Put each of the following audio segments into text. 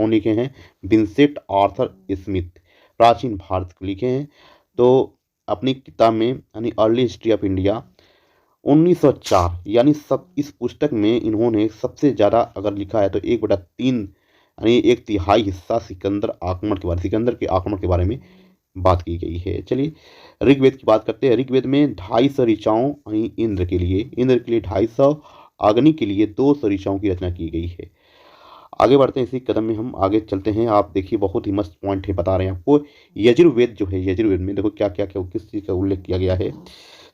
कौन लिखे हैं? विंसेंट आर्थर स्मिथ, प्राचीन भारत को लिखे हैं। तो अपनी किताब में यानी अर्ली हिस्ट्री ऑफ इंडिया 1904 यानी सब इस पुस्तक में इन्होंने सबसे ज़्यादा अगर लिखा है तो 1/3 यानी 1/3 हिस्सा सिकंदर के आक्रमण के बारे में बात की गई है। चलिए ऋग्वेद की बात करते हैं। ऋग्वेद में 250 ऋचाओं यानी इंद्र के लिए 250, अग्नि के लिए 200 ऋचाओं की रचना की गई है। आगे बढ़ते हैं, इसी कदम में हम आगे चलते हैं। आप देखिए बहुत ही मस्त पॉइंट है, बता रहे हैं आपको। यजुर्वेद जो है, यजुर्वेद में देखो क्या क्या क्या किस चीज़ का उल्लेख किया गया है,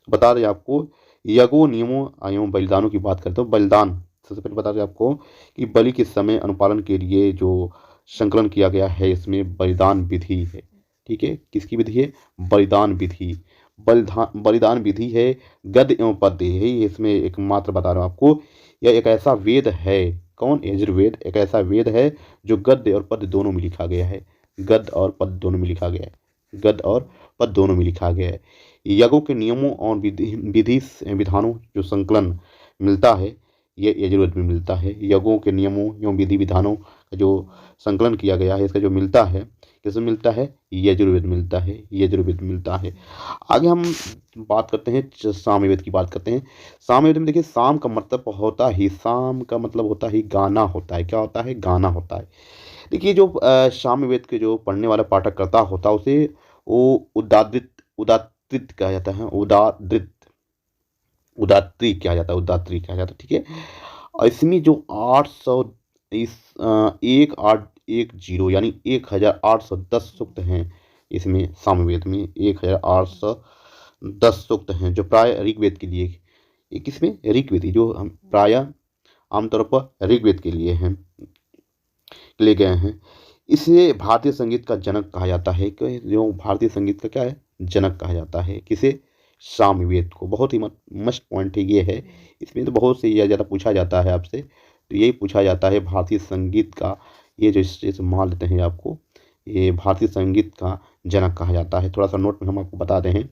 बता रहे हैं आपको। यज्ञों नियमों एवं बलिदानों की बात करते हो। बलिदान सबसे पहले बता रहे हैं आपको कि बलि के समय अनुपालन के लिए जो संकलन किया गया है, इसमें बलिदान विधि है। ठीक है, किसकी विधि है? बलिदान विधि। बलिदान विधि है, गद्य एवं पद्य है, इसमें एक मात्र बता रहा हूँ आपको। यह एक ऐसा वेद है, कौन? यजुर्वेद एक ऐसा वेद है जो गद्य और पद्य दोनों में लिखा गया है। गद्य और पद्य दोनों में लिखा गया है। गद्य और पद्य दोनों में लिखा गया है। यज्ञों के नियमों और विधि विधानों जो संकलन मिलता है, ये यजुर्वेद में मिलता है। यज्ञों के नियमों एवं विधि विधानों का जो संकलन किया गया है, इसका जो मिलता है, किसमें मिलता है? यजुर्वेद मिलता है, यजुर्वेद मिलता है। आगे हम बात करते हैं, सामवेद की बात करते हैं। सामवेद में देखिए, साम का मतलब होता ही, साम का मतलब होता ही गाना होता है। क्या होता है? गाना होता है। देखिए जो सामवेद के जो पढ़ने वाला पाठक करता होता है, उसे वो उदात्रित कहा जाता है। उदात्री कहा जाता है, उदात्री कहा जाता है। ठीक है, और इसमें जो 800 इस 1810 यानी 1810 सूक्त हैं। इसमें सामवेद में 1810 सूक्त हैं, जो प्राय ऋग्वेद के लिए, किसमें? ऋग्वेद, जो हम प्राय आमतौर पर ऋग्वेद के लिए हैं, ले गए हैं। इसे भारतीय संगीत का जनक कहा जाता है। जो भारतीय संगीत का क्या है? जनक कहा जाता है। किसे? सामवेद को। बहुत ही मस्त पॉइंट है ये है। इसमें तो बहुत से ज़्यादा पूछा जाता है आपसे, तो यही पूछा जाता है भारतीय संगीत का, ये जो इसे मान लेते हैं आपको, ये भारतीय संगीत का जनक कहा जाता है। थोड़ा सा नोट में हम आपको बता रहे हैं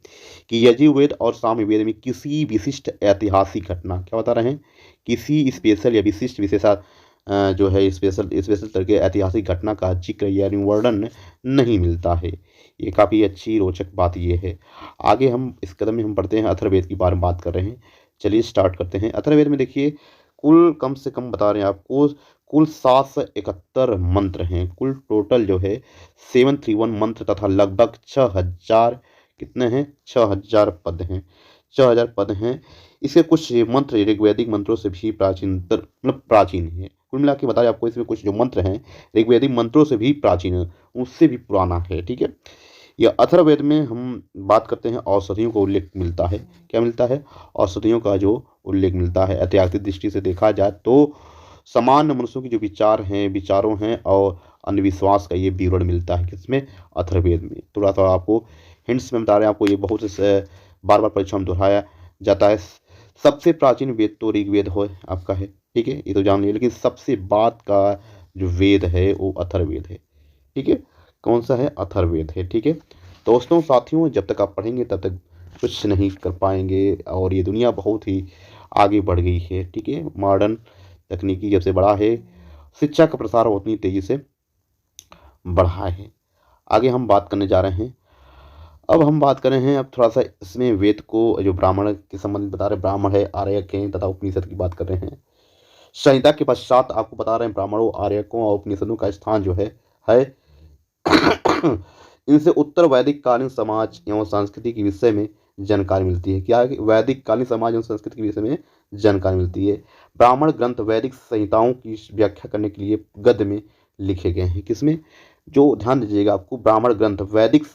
कि यजुर्वेद और सामवेद में किसी विशिष्ट ऐतिहासिक घटना, क्या बता रहे हैं? किसी स्पेशल या विशिष्ट विशेषा जो है स्पेशल तरह के ऐतिहासिक घटना का जिक्र यानी वर्णन नहीं मिलता है। ये काफ़ी अच्छी रोचक बात ये है। आगे हम इस कदम में हम पढ़ते हैं, अथर्ववेद के बारे में बात कर रहे हैं। चलिए स्टार्ट करते हैं। अथर्ववेद में देखिए कुल कम से कम बता रहे हैं आपको, कुल 771 मंत्र हैं। कुल टोटल जो है 731 मंत्र तथा लगभग 6000 कितने हैं? 6000 पद हैं। 6000 पद हैं। इसके कुछ मंत्र ऋग्वैदिक मंत्रों से भी प्राचीन है। कुल मिला के बता रहे आपको, इसमें कुछ जो मंत्र हैं ऋग्वैदिक मंत्रों से भी प्राचीन है, उससे भी पुराना है। ठीक है, यह अथर्ववेद में हम बात करते हैं, औषधियों का उल्लेख मिलता है। क्या मिलता है? औषधियों का जो उल्लेख मिलता है। ऐतिहासिक दृष्टि से देखा जाए तो सामान्य मनुष्यों की जो विचारों हैं और अंधविश्वास का ये विवरण मिलता है। किसमें? अथर्ववेद में। थोड़ा सा आपको हिंट्स में बता रहे हैं आपको, ये बहुत से बार बार परीक्षा में दोहराया जाता है। सबसे प्राचीन वेद तो ऋग्वेद हो आपका है। ठीक है, ये तो जान लिया, लेकिन सबसे बाद का जो वेद है वो अथर्ववेद है। ठीक है, कौन सा है? अथर्ववेद है। ठीक है दोस्तों, साथियों, जब तक आप पढ़ेंगे तब तक कुछ नहीं कर पाएंगे, और ये दुनिया बहुत ही आगे बढ़ गई है। ठीक है, मॉडर्न तकनीकी जब से बढ़ा है, शिक्षा का प्रसार उतनी तेज़ी से बढ़ा है। आगे हम बात करने जा रहे हैं। अब हम बात कर रहे हैं, अब थोड़ा सा इसमें वेद को जो ब्राह्मण के संबंध में बता रहे हैं, ब्राह्मण है, आर्यक हैं तथा उपनिषद की बात कर रहे हैं। संहिता के पश्चात आपको बता रहे हैं ब्राह्मणों, आर्यकों और उपनिषदों का स्थान जो है इनसे उत्तर वैदिक कालीन समाज एवं संस्कृति के विषय में जानकारी मिलती है। क्या है कि वैदिक कालीन समाज एवं संस्कृति के विषय में जानकारी मिलती है। ब्राह्मण ग्रंथ वैदिक संहिताओं की व्याख्या करने के लिए गद्य में लिखे गए हैं। किसमें? जो ध्यान दीजिएगा आपको, ब्राह्मण ग्रंथ वैदिक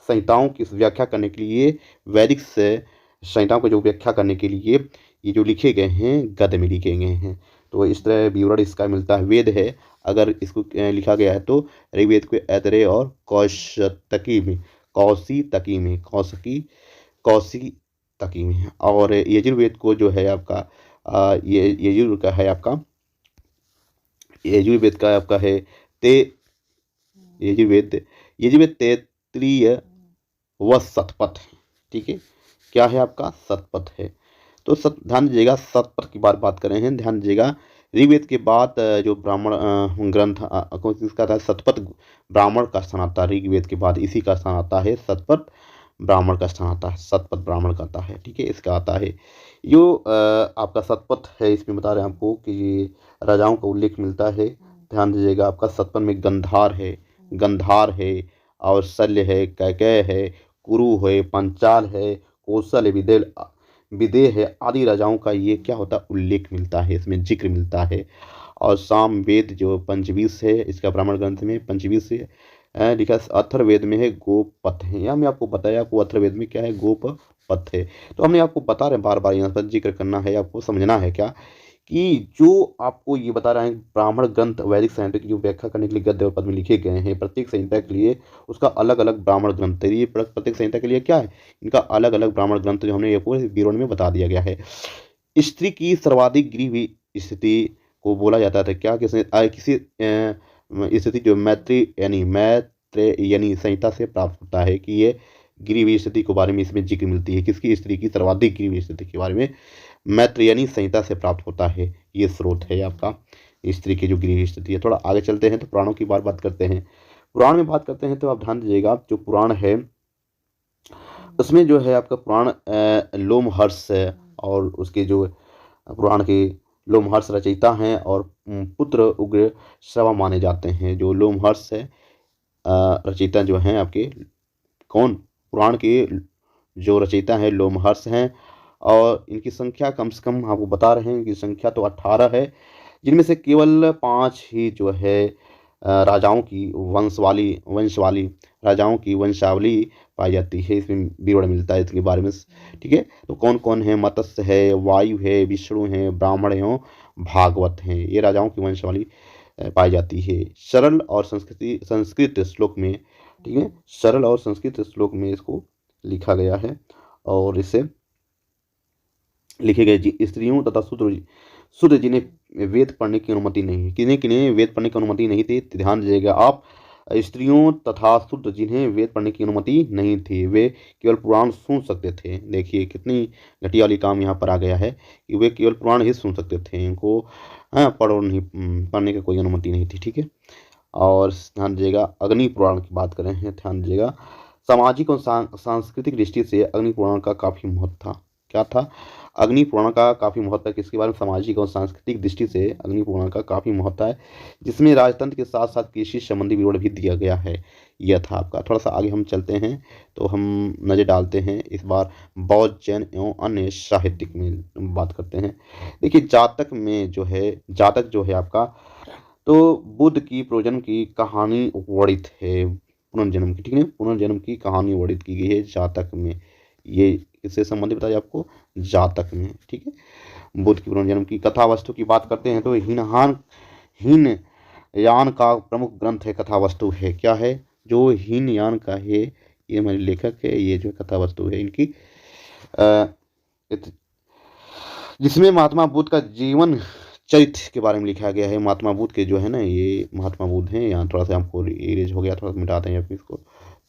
संहिताओं की व्याख्या करने के लिए, वैदिक से संहिताओं को जो व्याख्या करने के लिए ये जो लिखे गए हैं, गद्य में लिखे गए हैं। तो इस तरह विवरण इसका मिलता है। वेद है, अगर इसको लिखा गया है तो ऋग्वेद को ऐतरेय और कौशी तकी में है। और यजुर्वेद को जो है आपका ये यजुर्वेद का आपका है यजुर्वेद तैत्तिरीय व शतपथ है। ठीक है, क्या है आपका? शतपथ है। तो ध्यान दीजिएगा, शतपथ की बात कर रहे हैं, ध्यान दीजिएगा ऋग्वेद के बाद जो ब्राह्मण ग्रंथ किसका था, शतपथ ब्राह्मण का स्थान आता है। ऋग्वेद के बाद इसी का स्थान आता है, शतपथ ब्राह्मण का स्थान आता है, शतपथ ब्राह्मण का आता है। ठीक है, इसका आता है जो आपका शतपथ है, इसमें बता रहे हैं आपको कि ये राजाओं का उल्लेख मिलता है। ध्यान दीजिएगा, आपका शतपथ में गंधार है और शल्य है, कैकेय है, कुरु है, पंचाल है, कौशल है, विदेह है आदि राजाओं का ये क्या होता है, उल्लेख मिलता है, इसमें जिक्र मिलता है। और सामवेद जो पंचवीस है, इसका ब्राह्मण ग्रंथ में पंचवीस है लिखा। अथर्ववेद में है गोपथ है। यह हमने आपको बताया, आपको अथर्ववेद में क्या है, गोपथ है। तो हमने आपको बता रहे हैं, बार बार यहाँ पर जिक्र करना है, आपको समझना है क्या कि जो आपको ये बता रहे हैं ब्राह्मण ग्रंथ वैदिक साहित्य की जो व्याख्या करने के लिए गद्य और पद में लिखे गए हैं, प्रत्येक संहिता के लिए उसका अलग अलग ब्राह्मण ग्रंथ है। ये प्रत्येक संहिता के लिए क्या है, इनका अलग अलग ब्राह्मण ग्रंथ जो हमने ये पूरे विवरण में बता दिया गया है। स्त्री की सर्वाधिक गिरी हुई स्थिति को बोला जाता था क्या, किसी स्थिति जो मैत्रेयनी संहिता से प्राप्त होता है कि ये गिरी हुई स्थिति के बारे में इसमें जिक्र मिलती है। किसकी, स्त्री की सर्वाधिक गिरी हुई स्थिति के बारे में मैत्रेयनी संहिता से प्राप्त होता है, ये स्रोत है आपका स्त्री की जो गिरी हुई स्थिति है। थोड़ा आगे चलते हैं तो पुराणों की बात करते हैं। पुराण में बात करते हैं तो आप ध्यान दीजिएगा, जो पुराण है उसमें जो है आपका पुराण लोमहर्ष है, और उसके जो पुराण के लोमहर्ष रचयिता हैं और पुत्र उग्र श्रवा माने जाते हैं। जो लोमहर्ष है रचयिता जो हैं आपके, कौन, पुराण के जो रचयिता हैं लोमहर्ष हैं, और इनकी संख्या कम से कम आपको बता रहे हैं, इनकी संख्या तो 18 है, जिनमें से केवल 5 ही जो है राजाओं की वंशवाली राजाओं की वंशावली पाई जाती है। इसमें विवरण मिलता है इसके बारे में। ठीक है, तो कौन कौन है, मत्स्य है, वायु है, विष्णु है, ब्राह्मण एवं भागवत हैं, ये राजाओं की वंशावली पाई जाती है। सरल और संस्कृत श्लोक में, ठीक है, सरल और संस्कृत श्लोक में इसको लिखा गया है। और इसे लिखे गए स्त्रियों तथा शूद्र जिन्हें वेद पढ़ने की अनुमति नहीं है, किन्हें किन्हें वेद पढ़ने की अनुमति नहीं थी, ध्यान दीजिएगा आप, स्त्रियों तथा शूद्र जिन्हें वेद पढ़ने की अनुमति नहीं थी, वे केवल पुराण सुन सकते थे। देखिए कितनी घटिया वाली काम यहाँ पर आ गया है कि वे केवल पुराण ही सुन सकते थे, इनको पढ़ने की कोई अनुमति नहीं थी। ठीक है, और ध्यान दीजिएगा अग्नि पुराण की बात करें हैं, ध्यान दीजिएगा सामाजिक और सांस्कृतिक दृष्टि से अग्नि पुराण का काफी महत्व था। क्या था, अग्नि पुराण का काफी महत्व है। किसके बारे में, सामाजिक और सांस्कृतिक दृष्टि से अग्नि पुराण का काफी महत्व है, जिसमें राजतंत्र के साथ साथ कृषि संबंधी विवरण भी दिया गया है। यह था आपका। थोड़ा सा आगे हम चलते हैं तो हम नजर डालते हैं इस बार बौद्ध, जैन एवं अन्य साहित्यिक में बात करते हैं। देखिए जातक जो है आपका, तो बुद्ध की प्रयोजन की कहानी वर्णित है, पुनर्जन्म की, ठीक है, पुनर्जन्म की कहानी वर्णित की गई है जातक में। ये किससे संबंधित बताया आपको, जातक में। ठीक है, बुद्ध की पुनर्जन्म की कथा वस्तु की बात करते हैं तो हीनयान का प्रमुख ग्रंथ है, कथा वस्तु है। क्या है, जो हीनयान का है, ये हमारे लेखक है, ये जो कथा वस्तु है इनकी, जिसमें महात्मा बुद्ध का जीवन चरित्र के बारे में लिखा गया है। महात्मा बुद्ध के जो है ना, ये महात्मा बुद्ध हैं, यहाँ थोड़ा सा हमको इरेज हो गया, थोड़ा सा मिटाते हैं अपने इसको।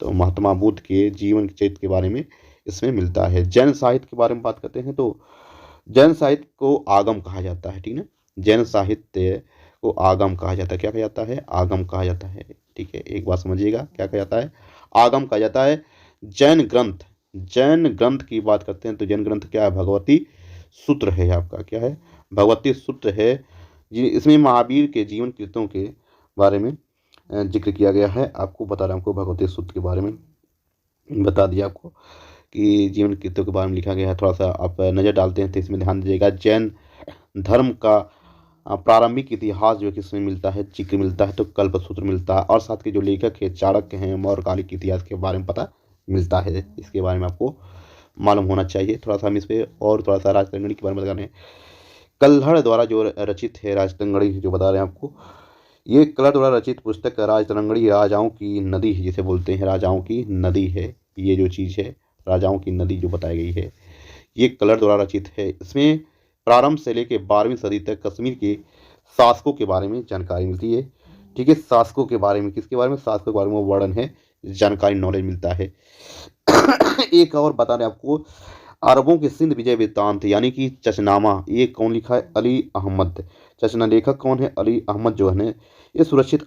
तो महात्मा बुद्ध के जीवन चरित्र के बारे में इसमें मिलता है। जैन साहित्य के बारे में बात करते हैं तो जैन साहित्य को आगम कहा जाता है। ठीक है, जैन साहित्य को आगम कहा जाता है। क्या कहा जाता है, आगम कहा जाता है। ठीक है, एक बात समझिएगा, क्या कहा जाता है, आगम कहा जाता है। जैन ग्रंथ की बात करते हैं तो जैन ग्रंथ क्या है, भगवती सूत्र है आपका। क्या है, भगवती सूत्र है। इसमें महावीर के जीवन कृत्यों के बारे में जिक्र किया गया है। आपको बता रहा हूँ, आपको भगवती सूत्र के बारे में बता दिया आपको कि जीवन कृत्यों के बारे में लिखा गया है। थोड़ा सा आप नज़र डालते हैं तो इसमें ध्यान दीजिएगा, जैन धर्म का प्रारंभिक इतिहास जो है किसमें मिलता है, जिक्र मिलता है, तो कल्पसूत्र मिलता है। और साथ के जो लेखक है चाणक्य हैं, मौर्यकालिक इतिहास के बारे में पता मिलता है। इसके बारे में आपको मालूम होना चाहिए। थोड़ा सा हम इस पर और थोड़ा सा राजतरंगिणी के बारे में बता रहे हैं। कल्हड़ द्वारा जो रचित है राजतरंगिणी, जो बता रहे हैं आपको, ये कल्हड़ द्वारा रचित पुस्तक राजतरंगिणी राजाओं की नदी है, जिसे बोलते हैं राजाओं की नदी है। ये जो चीज़ है, राजाओं की नदी जो बताई गई है, ये कल्हड़ द्वारा रचित है। इसमें प्रारंभ से लेकर 12वीं सदी तक कश्मीर के शासकों के बारे में जानकारी मिलती है। ठीक है, शासकों के बारे में, किसके बारे में, शासकों के बारे में वर्णन है, जानकारी, नॉलेज मिलता है। एक और बता रहे आपको, अरबों के सिंध विजय वृत्तांत यानी कि चचनामा, ये कौन लिखा है? अली अहमद। चचना लेखक कौन है? अली अहमद जो है ये सुरक्षित